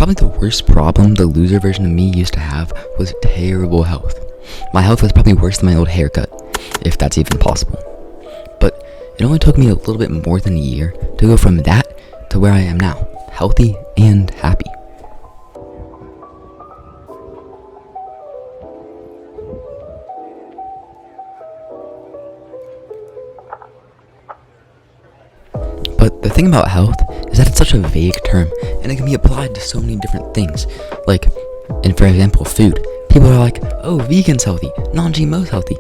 Probably the worst problem the loser version of me used to have was terrible health. My health was probably worse than my old haircut, if that's even possible. But it only took me a little bit more than a year to go from that to where I am now, healthy and happy. But the thing about health is that it's such a vague term, and it can be applied to so many different things. Like, and for example, food. People are like, oh, vegan's healthy, non-GMO's healthy.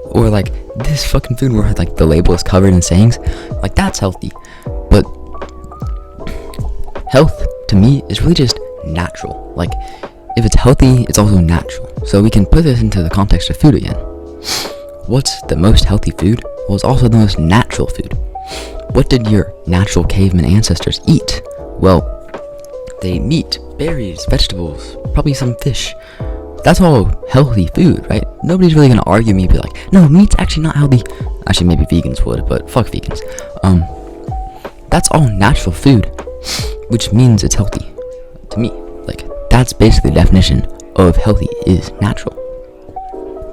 Or like, this fucking food where like the label is covered in sayings, like that's healthy. But health, to me, is really just natural. Like, if it's healthy, it's also natural. So we can put this into the context of food again. What's the most healthy food? Well, it's also the most natural food. What did your natural caveman ancestors eat? Well, they ate meat, berries, vegetables, probably some fish. That's all healthy food, right? Nobody's really gonna argue me, be like, no, meat's actually not healthy. Actually, maybe vegans would, but fuck vegans. That's all natural food, which means it's healthy. To me, like, that's basically the definition of healthy is natural.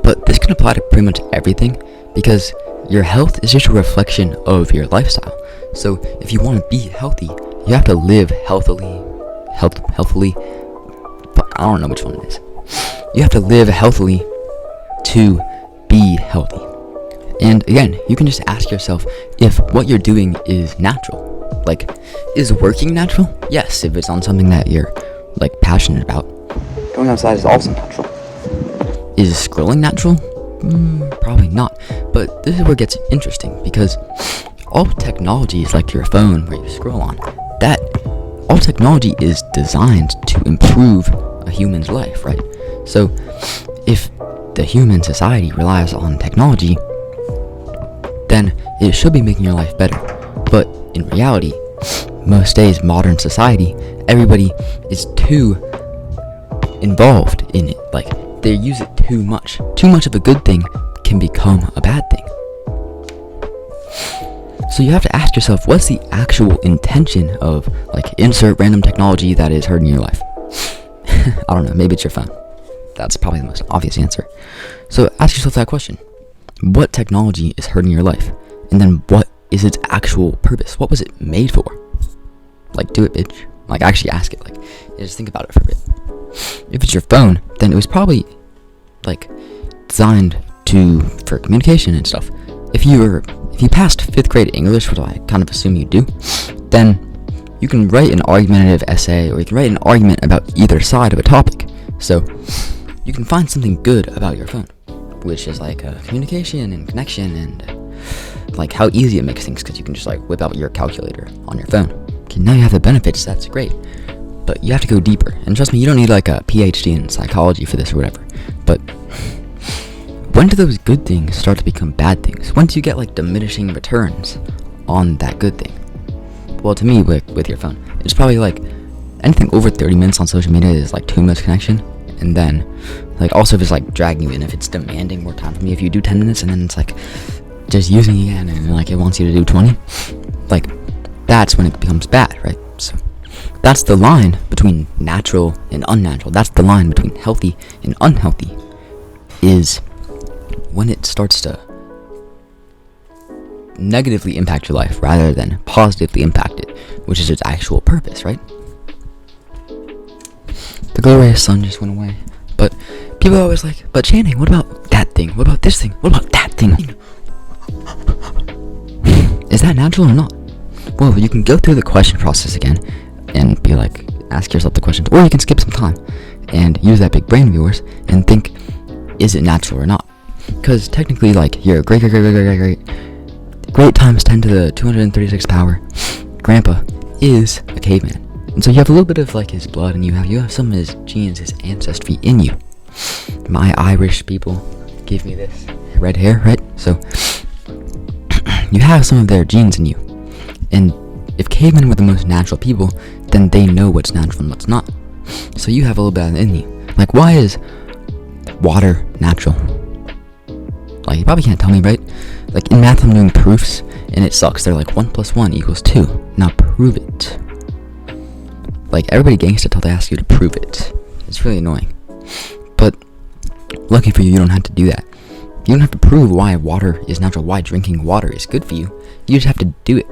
But this can apply to pretty much everything, because your health is just a reflection of your lifestyle. So if you want to be healthy, you have to live healthily, but I don't know which one it is. You have to live healthily to be healthy. And again, you can just ask yourself if what you're doing is natural. Like, is working natural? Yes, if it's on something that you're like passionate about. Going outside is also natural. Is scrolling natural? Probably not. But this is where it gets interesting, because all technology is like your phone where you scroll on. All technology is designed to improve a human's life, right? So if the human society relies on technology, then it should be making your life better. But in reality, most days, modern society, everybody is too involved in it. Like, they use it too much. Too much of a good thing can become a bad thing. So you have to ask yourself, what's the actual intention of, like, insert random technology that is hurting your life? I don't know, maybe it's your phone. That's probably the most obvious answer. So ask yourself that question. What technology is hurting your life? And then what is its actual purpose? What was it made for? Like, do it, bitch. Like, actually ask it. Like, just think about it for a bit. If it's your phone, then it was probably, like, designed for communication and stuff. If you passed 5th grade English, which I kind of assume you do, then you can write an argumentative essay, or you can write an argument about either side of a topic. So you can find something good about your phone, which is like communication and connection, and like how easy it makes things, because you can just like whip out your calculator on your phone. Okay, now you have the benefits, that's great. But you have to go deeper. And trust me, you don't need like a PhD in psychology for this or whatever. But when do those good things start to become bad things? When do you get like diminishing returns on that good thing? Well, to me, with your phone, it's probably like anything over 30 minutes on social media is like too much connection. And then, like, also if it's like dragging you in, if it's demanding more time from you, if you do 10 minutes and then it's like just using it again and like it wants you to do 20, like that's when it becomes bad, right? So that's the line between natural and unnatural. That's the line between healthy and unhealthy, is when it starts to negatively impact your life rather than positively impact it, which is its actual purpose, right? The glow ray of sun just went away. But people are always like, but Channing, what about that thing? What about this thing? What about that thing? Is that natural or not? Well, you can go through the question process again and be like, ask yourself the questions, or you can skip some time and use that big brain of yours and think, is it natural or not? Because technically, like, your great times 10 to the 236th power grandpa is a caveman. And so you have a little bit of like his blood, and you have some of his genes, his ancestry in you. My Irish people gave me this red hair, right? So you have some of their genes in you. And if cavemen were the most natural people, then they know what's natural and what's not. So you have a little bit of it in you. Like, why is water natural? Like, you probably can't tell me, right? Like, in math I'm doing proofs, and it sucks. They're like 1 + 1 = 2. Now prove it. Like, everybody gangsta till they ask you to prove it. It's really annoying. But lucky for you, you don't have to do that. You don't have to prove why water is natural, why drinking water is good for you. You just have to do it.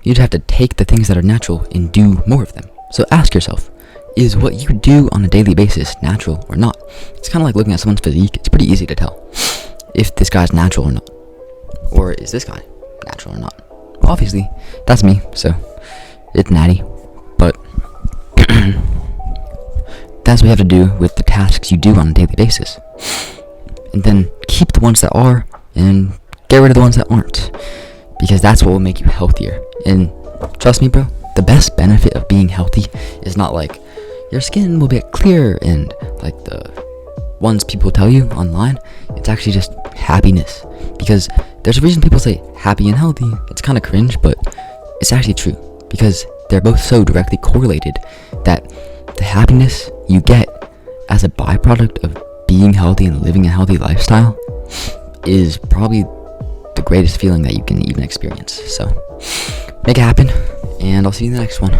You just have to take the things that are natural and do more of them. So ask yourself, is what you do on a daily basis natural or not? It's kind of like looking at someone's physique. It's pretty easy to tell if this guy's natural or not. Or is this guy natural or not? Obviously, that's me, so it's natty. But that's what you have to do with the tasks you do on a daily basis. And then keep the ones that are and get rid of the ones that aren't. Because that's what will make you healthier. And trust me, bro, the best benefit of being healthy is not like your skin will get clear and like the ones people tell you online. It's actually just happiness. Because there's a reason people say happy and healthy. It's kind of cringe, but it's actually true. Because they're both so directly correlated that the happiness you get as a byproduct of being healthy and living a healthy lifestyle is probably the greatest feeling that you can even experience. So make it happen, and I'll see you in the next one.